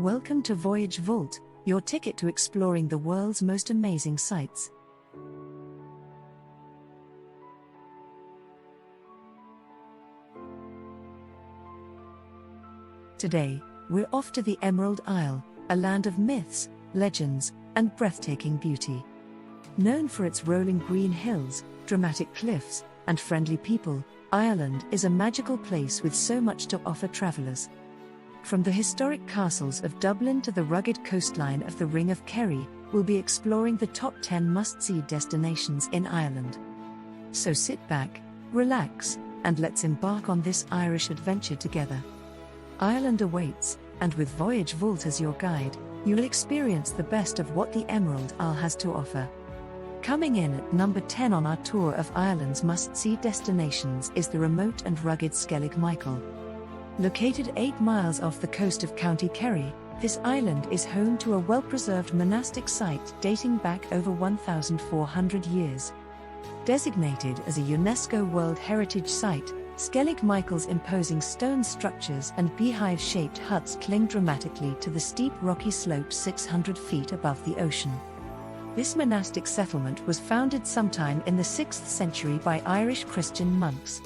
Welcome to VoyageVault, your ticket to exploring the world's most amazing sights. Today, we're off to the Emerald Isle, a land of myths, legends, and breathtaking beauty. Known for its rolling green hills, dramatic cliffs, and friendly people, Ireland is a magical place with so much to offer travelers. From the historic castles of Dublin to the rugged coastline of the Ring of Kerry, we'll be exploring the top 10 must-see destinations in Ireland. So sit back, relax, and let's embark on this Irish adventure together. Ireland awaits, and with VoyageVault as your guide, you'll experience the best of what the Emerald Isle has to offer. Coming in at number 10 on our tour of Ireland's must-see destinations is the remote and rugged Skellig Michael. Located 8 miles off the coast of County Kerry, this island is home to a well-preserved monastic site dating back over 1,400 years. Designated as a UNESCO World Heritage Site, Skellig Michael's imposing stone structures and beehive-shaped huts cling dramatically to the steep rocky slopes 600 feet above the ocean. This monastic settlement was founded sometime in the 6th century by Irish Christian monks.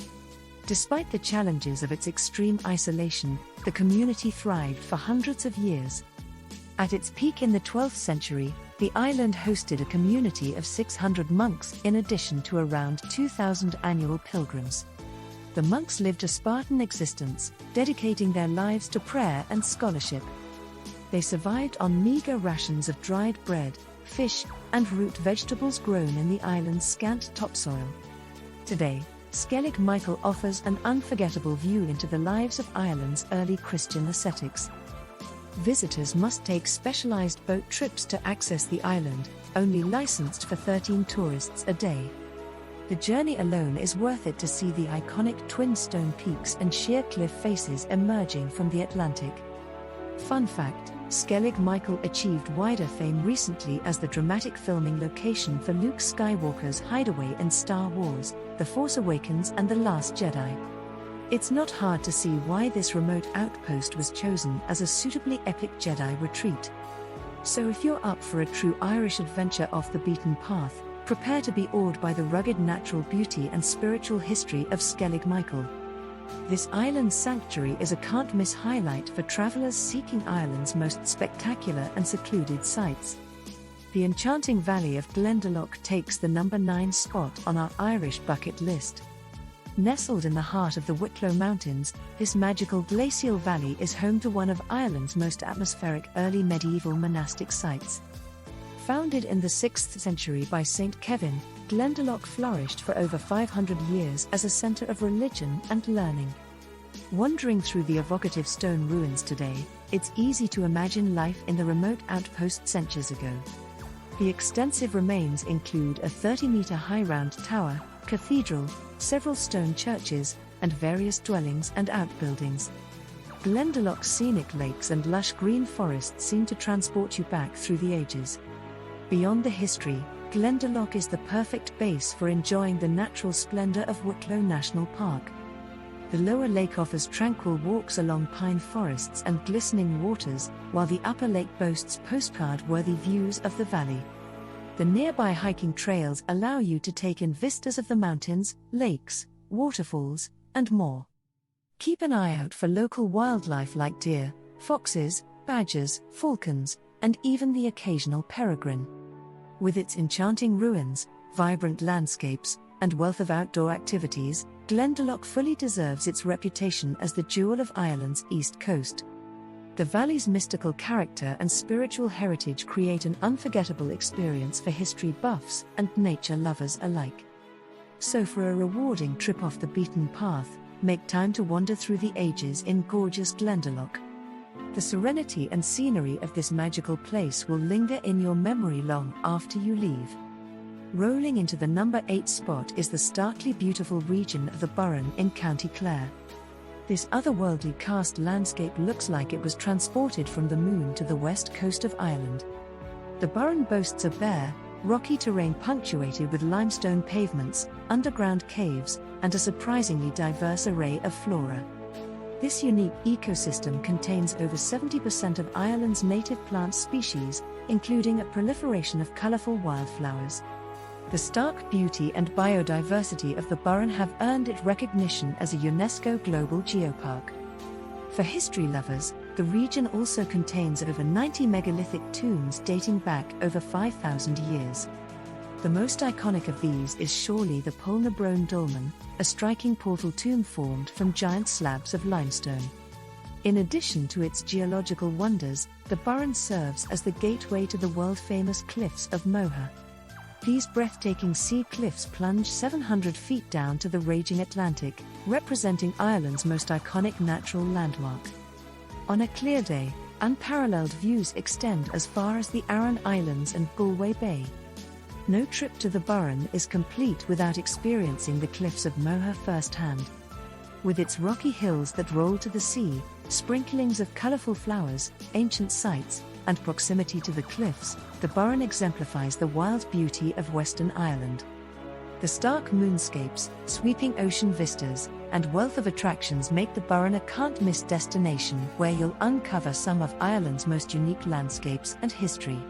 Despite the challenges of its extreme isolation, the community thrived for hundreds of years. At its peak in the 12th century, the island hosted a community of 600 monks in addition to around 2,000 annual pilgrims. The monks lived a Spartan existence, dedicating their lives to prayer and scholarship. They survived on meager rations of dried bread, fish, and root vegetables grown in the island's scant topsoil. Today, Skellig Michael offers an unforgettable view into the lives of Ireland's early Christian ascetics. Visitors must take specialized boat trips to access the island, only licensed for 13 tourists a day. The journey alone is worth it to see the iconic twin stone peaks and sheer cliff faces emerging from the Atlantic. Fun fact: Skellig Michael achieved wider fame recently as the dramatic filming location for Luke Skywalker's hideaway in Star Wars: The Force Awakens and The Last Jedi. It's not hard to see why this remote outpost was chosen as a suitably epic Jedi retreat. So if you're up for a true Irish adventure off the beaten path, prepare to be awed by the rugged natural beauty and spiritual history of Skellig Michael. This island sanctuary is a can't-miss highlight for travelers seeking Ireland's most spectacular and secluded sights. The enchanting valley of Glendalough takes the number 9 spot on our Irish bucket list. Nestled in the heart of the Wicklow Mountains, this magical glacial valley is home to one of Ireland's most atmospheric early medieval monastic sites. Founded in the 6th century by St. Kevin, Glendalough flourished for over 500 years as a center of religion and learning. Wandering through the evocative stone ruins today, it's easy to imagine life in the remote outpost centuries ago. The extensive remains include a 30-meter-high round tower, cathedral, several stone churches, and various dwellings and outbuildings. Glendalough's scenic lakes and lush green forests seem to transport you back through the ages. Beyond the history, Glendalough is the perfect base for enjoying the natural splendor of Wicklow National Park. The lower lake offers tranquil walks along pine forests and glistening waters, while the upper lake boasts postcard-worthy views of the valley. The nearby hiking trails allow you to take in vistas of the mountains, lakes, waterfalls, and more. Keep an eye out for local wildlife like deer, foxes, badgers, falcons, and even the occasional peregrine. With its enchanting ruins, vibrant landscapes, and wealth of outdoor activities, Glendalough fully deserves its reputation as the jewel of Ireland's east coast. The valley's mystical character and spiritual heritage create an unforgettable experience for history buffs and nature lovers alike. So for a rewarding trip off the beaten path, make time to wander through the ages in gorgeous Glendalough. The serenity and scenery of this magical place will linger in your memory long after you leave. Rolling into the number 8 spot is the starkly beautiful region of the Burren in County Clare. This otherworldly karst landscape looks like it was transported from the moon to the west coast of Ireland. The Burren boasts a bare, rocky terrain punctuated with limestone pavements, underground caves, and a surprisingly diverse array of flora. This unique ecosystem contains over 70% of Ireland's native plant species, including a proliferation of colourful wildflowers. The stark beauty and biodiversity of the Burren have earned it recognition as a UNESCO Global Geopark. For history lovers, the region also contains over 90 megalithic tombs dating back over 5,000 years. The most iconic of these is surely the Polnabrone Dolmen, a striking portal tomb formed from giant slabs of limestone. In addition to its geological wonders, the Burren serves as the gateway to the world-famous cliffs of Moher. These breathtaking sea cliffs plunge 700 feet down to the raging Atlantic, representing Ireland's most iconic natural landmark. On a clear day, unparalleled views extend as far as the Aran Islands and Galway Bay. No trip to the Burren is complete without experiencing the cliffs of Moher firsthand. With its rocky hills that roll to the sea, sprinklings of colourful flowers, ancient sites, and proximity to the cliffs, the Burren exemplifies the wild beauty of Western Ireland. The stark moonscapes, sweeping ocean vistas, and wealth of attractions make the Burren a can't-miss destination where you'll uncover some of Ireland's most unique landscapes and history.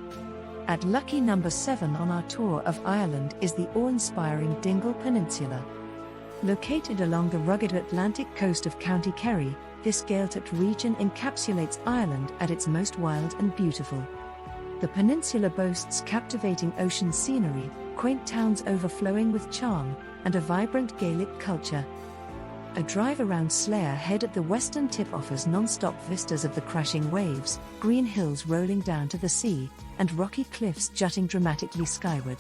At lucky number 7 on our tour of Ireland is the awe-inspiring Dingle Peninsula. Located along the rugged Atlantic coast of County Kerry, this Gaeltacht region encapsulates Ireland at its most wild and beautiful. The peninsula boasts captivating ocean scenery, quaint towns overflowing with charm, and a vibrant Gaelic culture. A drive around Slayer Head at the western tip offers non-stop vistas of the crashing waves, green hills rolling down to the sea, and rocky cliffs jutting dramatically skyward.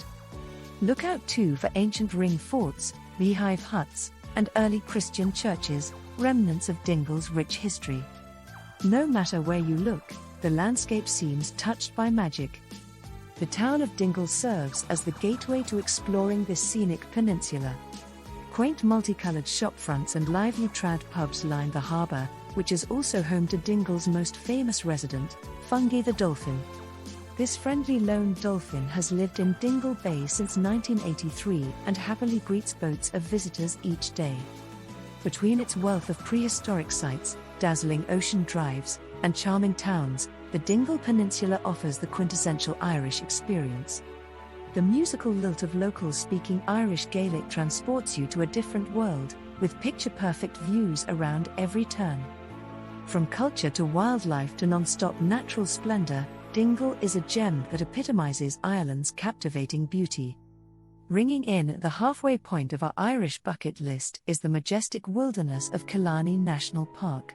Look out too for ancient ring forts, beehive huts, and early Christian churches, remnants of Dingle's rich history. No matter where you look, the landscape seems touched by magic. The town of Dingle serves as the gateway to exploring this scenic peninsula. Quaint multicolored shopfronts and lively trad pubs line the harbour, which is also home to Dingle's most famous resident, Fungie the dolphin. This friendly lone dolphin has lived in Dingle Bay since 1983 and happily greets boats of visitors each day. Between its wealth of prehistoric sites, dazzling ocean drives, and charming towns, the Dingle Peninsula offers the quintessential Irish experience. The musical lilt of locals speaking Irish Gaelic transports you to a different world, with picture-perfect views around every turn. From culture to wildlife to non-stop natural splendour, Dingle is a gem that epitomizes Ireland's captivating beauty. Ringing in at the halfway point of our Irish bucket list is the majestic wilderness of Killarney National Park.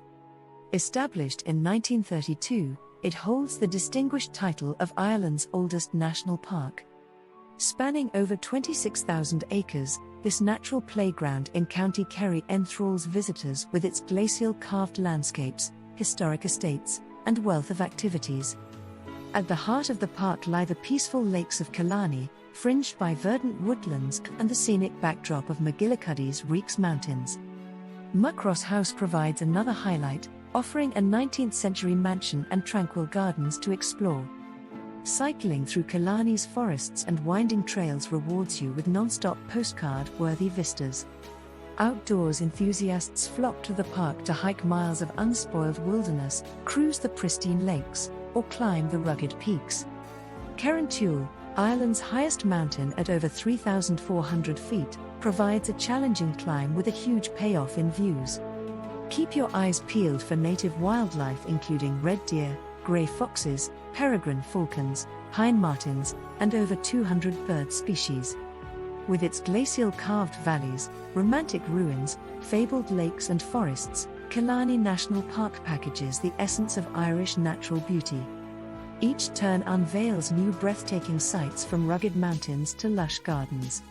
Established in 1932, it holds the distinguished title of Ireland's oldest national park. Spanning over 26,000 acres, this natural playground in County Kerry enthralls visitors with its glacial carved landscapes, historic estates, and wealth of activities. At the heart of the park lie the peaceful lakes of Killarney, fringed by verdant woodlands and the scenic backdrop of McGillicuddy's Reeks Mountains. Muckross House provides another highlight, offering a 19th-century mansion and tranquil gardens to explore. Cycling through Killarney's forests and winding trails rewards you with non-stop postcard-worthy vistas. Outdoors enthusiasts flock to the park to hike miles of unspoiled wilderness, cruise the pristine lakes, or climb the rugged peaks. Carrauntúil, Ireland's highest mountain at over 3,400 feet, provides a challenging climb with a huge payoff in views. Keep your eyes peeled for native wildlife including red deer, grey foxes, peregrine falcons, pine martens, and over 200 bird species. With its glacial carved valleys, romantic ruins, fabled lakes and forests, Killarney National Park packages the essence of Irish natural beauty. Each turn unveils new breathtaking sights from rugged mountains to lush gardens.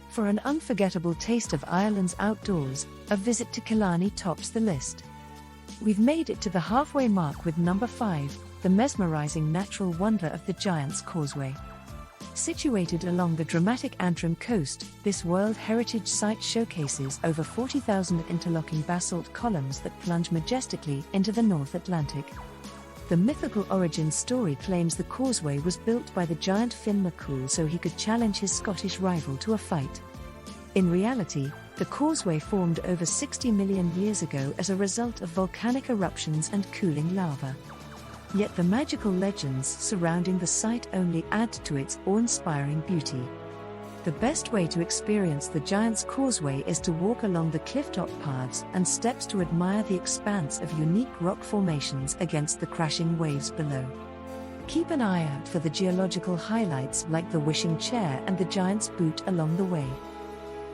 For an unforgettable taste of Ireland's outdoors, a visit to Killarney tops the list. We've made it to the halfway mark with number 5, the mesmerizing natural wonder of the Giant's Causeway. Situated along the dramatic Antrim coast, this World Heritage Site showcases over 40,000 interlocking basalt columns that plunge majestically into the North Atlantic. The mythical origin story claims the causeway was built by the giant Finn McCool so he could challenge his Scottish rival to a fight. In reality, the causeway formed over 60 million years ago as a result of volcanic eruptions and cooling lava. Yet the magical legends surrounding the site only add to its awe-inspiring beauty. The best way to experience the Giant's Causeway is to walk along the clifftop paths and steps to admire the expanse of unique rock formations against the crashing waves below. Keep an eye out for the geological highlights like the Wishing Chair and the Giant's Boot along the way.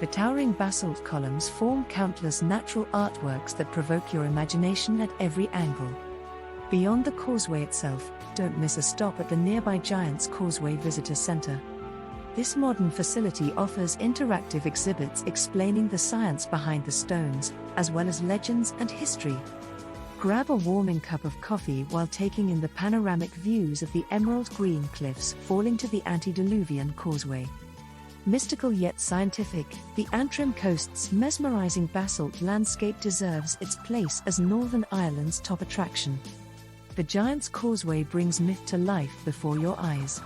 The towering basalt columns form countless natural artworks that provoke your imagination at every angle. Beyond the causeway itself, don't miss a stop at the nearby Giant's Causeway Visitor Center. This modern facility offers interactive exhibits explaining the science behind the stones, as well as legends and history. Grab a warming cup of coffee while taking in the panoramic views of the emerald green cliffs falling to the antediluvian causeway. Mystical yet scientific, the Antrim Coast's mesmerizing basalt landscape deserves its place as Northern Ireland's top attraction. The Giant's Causeway brings myth to life before your eyes.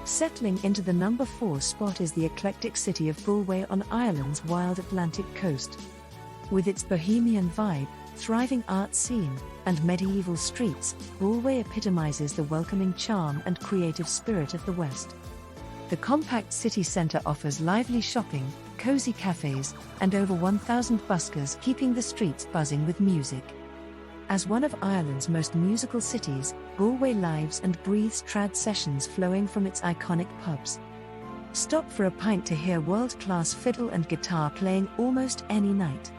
Settling into the number 4 spot is the eclectic city of Galway on Ireland's wild Atlantic coast. With its bohemian vibe, thriving art scene, and medieval streets, Galway epitomizes the welcoming charm and creative spirit of the West. The compact city centre offers lively shopping, cozy cafes, and over 1,000 buskers keeping the streets buzzing with music. As one of Ireland's most musical cities, Galway lives and breathes trad sessions flowing from its iconic pubs. Stop for a pint to hear world-class fiddle and guitar playing almost any night.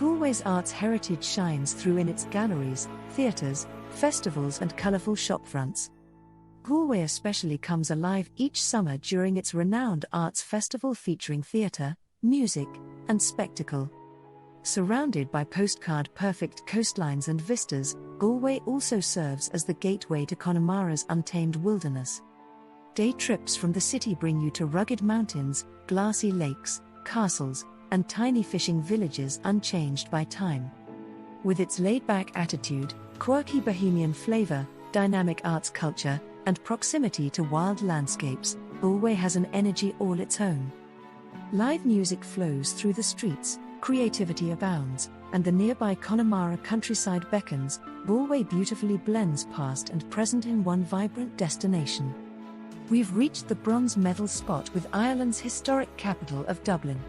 Galway's arts heritage shines through in its galleries, theatres, festivals and colourful shopfronts. Galway especially comes alive each summer during its renowned arts festival featuring theatre, music, and spectacle. Surrounded by postcard-perfect coastlines and vistas, Galway also serves as the gateway to Connemara's untamed wilderness. Day trips from the city bring you to rugged mountains, glassy lakes, castles, and tiny fishing villages unchanged by time. With its laid-back attitude, quirky bohemian flavor, dynamic arts culture, and proximity to wild landscapes, Galway has an energy all its own. Live music flows through the streets, creativity abounds, and the nearby Connemara countryside beckons. Galway beautifully blends past and present in one vibrant destination. We've reached the bronze medal spot with Ireland's historic capital of Dublin.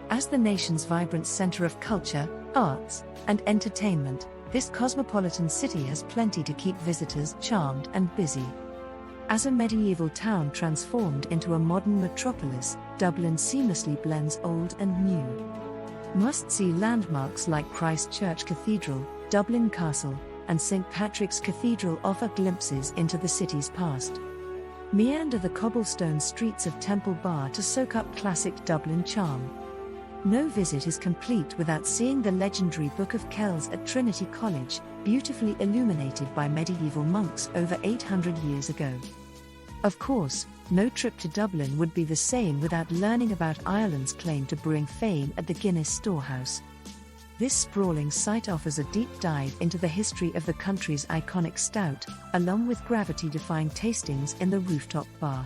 As the nation's vibrant centre of culture, arts, and entertainment, this cosmopolitan city has plenty to keep visitors charmed and busy. As a medieval town transformed into a modern metropolis, Dublin seamlessly blends old and new. Must-see landmarks like Christ Church Cathedral, Dublin Castle, and St. Patrick's Cathedral offer glimpses into the city's past. Meander the cobblestone streets of Temple Bar to soak up classic Dublin charm. No visit is complete without seeing the legendary Book of Kells at Trinity College, beautifully illuminated by medieval monks over 800 years ago. Of course, no trip to Dublin would be the same without learning about Ireland's claim to brewing fame at the Guinness Storehouse. This sprawling site offers a deep dive into the history of the country's iconic stout, along with gravity-defying tastings in the rooftop bar.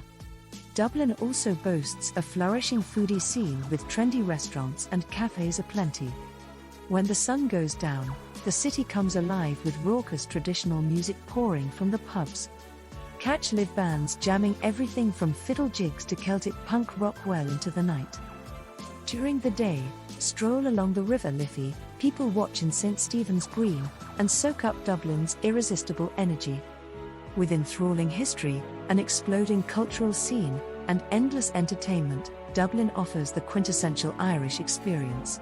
Dublin also boasts a flourishing foodie scene with trendy restaurants and cafes aplenty. When the sun goes down, the city comes alive with raucous traditional music pouring from the pubs. Catch live bands jamming everything from fiddle jigs to Celtic punk rock well into the night. During the day, stroll along the River Liffey, people watch in St. Stephen's Green, and soak up Dublin's irresistible energy. With enthralling history, an exploding cultural scene, and endless entertainment, Dublin offers the quintessential Irish experience.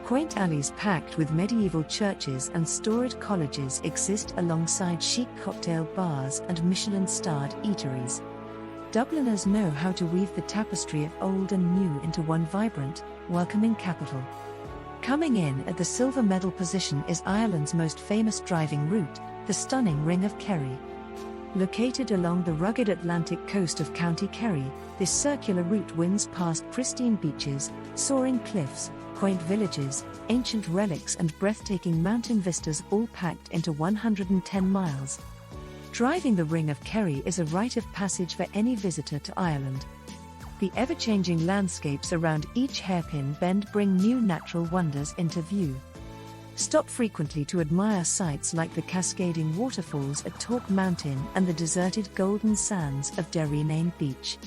Quaint alleys packed with medieval churches and storied colleges exist alongside chic cocktail bars and Michelin-starred eateries. Dubliners know how to weave the tapestry of old and new into one vibrant, welcoming capital. Coming in at the silver medal position is Ireland's most famous driving route, the stunning Ring of Kerry. Located along the rugged Atlantic coast of County Kerry, this circular route winds past pristine beaches, soaring cliffs, quaint villages, ancient relics and breathtaking mountain vistas, all packed into 110 miles. Driving the Ring of Kerry is a rite of passage for any visitor to Ireland. The ever-changing landscapes around each hairpin bend bring new natural wonders into view. Stop frequently to admire sights like the cascading waterfalls at Torque Mountain and the deserted golden sands of Derrynane Beach.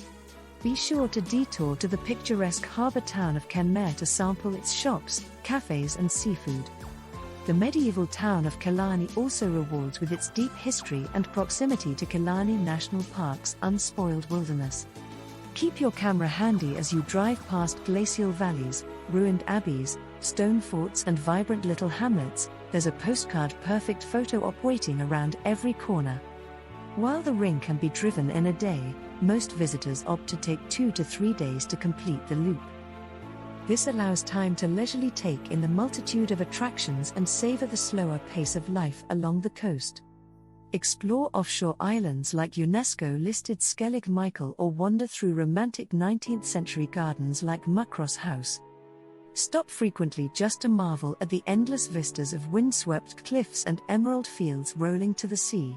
Be sure to detour to the picturesque harbour town of Kenmare to sample its shops, cafes and seafood. The medieval town of Killarney also rewards with its deep history and proximity to Killarney National Park's unspoiled wilderness. Keep your camera handy as you drive past glacial valleys, ruined abbeys, stone forts and vibrant little hamlets. There's a postcard-perfect photo op waiting around every corner. While the ring can be driven in a day, most visitors opt to take 2 to 3 days to complete the loop. This allows time to leisurely take in the multitude of attractions and savor the slower pace of life along the coast. Explore offshore islands like UNESCO-listed Skellig Michael or wander through romantic 19th-century gardens like Muckross House. Stop frequently just to marvel at the endless vistas of windswept cliffs and emerald fields rolling to the sea.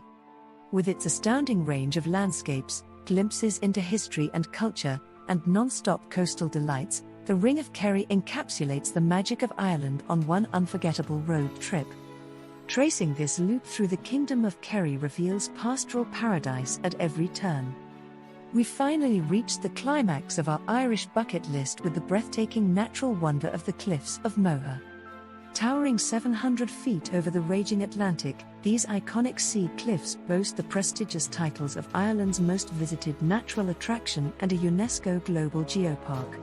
With its astounding range of landscapes, glimpses into history and culture, and non-stop coastal delights, the Ring of Kerry encapsulates the magic of Ireland on one unforgettable road trip. Tracing this loop through the Kingdom of Kerry reveals pastoral paradise at every turn. We've finally reached the climax of our Irish bucket list with the breathtaking natural wonder of the Cliffs of Moher. Towering 700 feet over the raging Atlantic, these iconic sea cliffs boast the prestigious titles of Ireland's most visited natural attraction and a UNESCO Global Geopark.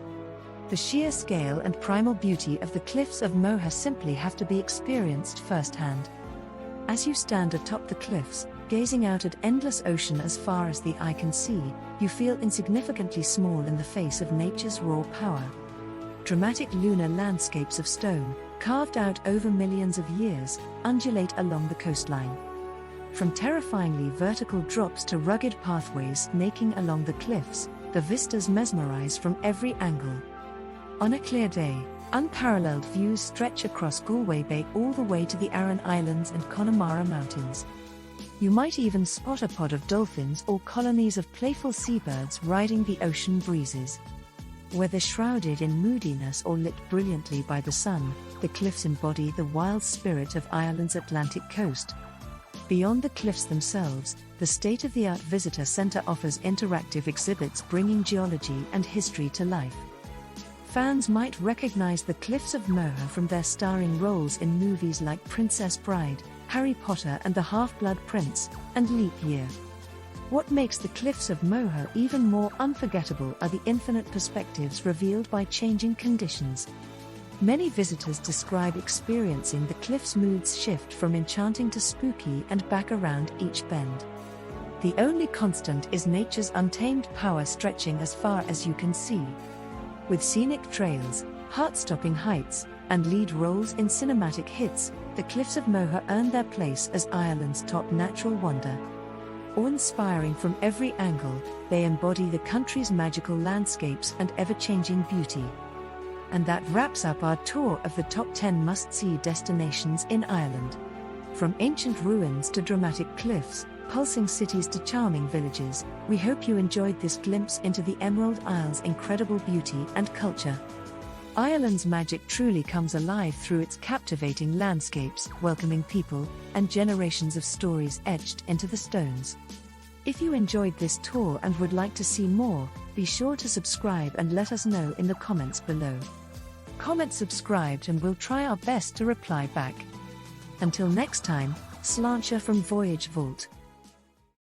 The sheer scale and primal beauty of the Cliffs of Moher simply have to be experienced firsthand. As you stand atop the cliffs, gazing out at endless ocean as far as the eye can see, you feel insignificantly small in the face of nature's raw power. Dramatic lunar landscapes of stone, carved out over millions of years, undulate along the coastline. From terrifyingly vertical drops to rugged pathways snaking along the cliffs, the vistas mesmerize from every angle. On a clear day, unparalleled views stretch across Galway Bay all the way to the Aran Islands and Connemara Mountains. You might even spot a pod of dolphins or colonies of playful seabirds riding the ocean breezes. Whether shrouded in moodiness or lit brilliantly by the sun, the cliffs embody the wild spirit of Ireland's Atlantic coast. Beyond the cliffs themselves, the state-of-the-art visitor centre offers interactive exhibits bringing geology and history to life. Fans might recognize the Cliffs of Moher from their starring roles in movies like Princess Bride, Harry Potter and the Half-Blood Prince, and Leap Year. What makes the Cliffs of Moher even more unforgettable are the infinite perspectives revealed by changing conditions. Many visitors describe experiencing the cliff's moods shift from enchanting to spooky and back around each bend. The only constant is nature's untamed power stretching as far as you can see. With scenic trails, heart-stopping heights, and lead roles in cinematic hits, the Cliffs of Moher earn their place as Ireland's top natural wonder. Awe-inspiring from every angle, they embody the country's magical landscapes and ever-changing beauty. And that wraps up our tour of the top 10 must-see destinations in Ireland. From ancient ruins to dramatic cliffs, pulsing cities to charming villages, we hope you enjoyed this glimpse into the Emerald Isle's incredible beauty and culture. Ireland's magic truly comes alive through its captivating landscapes, welcoming people, and generations of stories etched into the stones. If you enjoyed this tour and would like to see more, be sure to subscribe and let us know in the comments below. Comment subscribed and we'll try our best to reply back. Until next time, Sláinte from VoyageVault.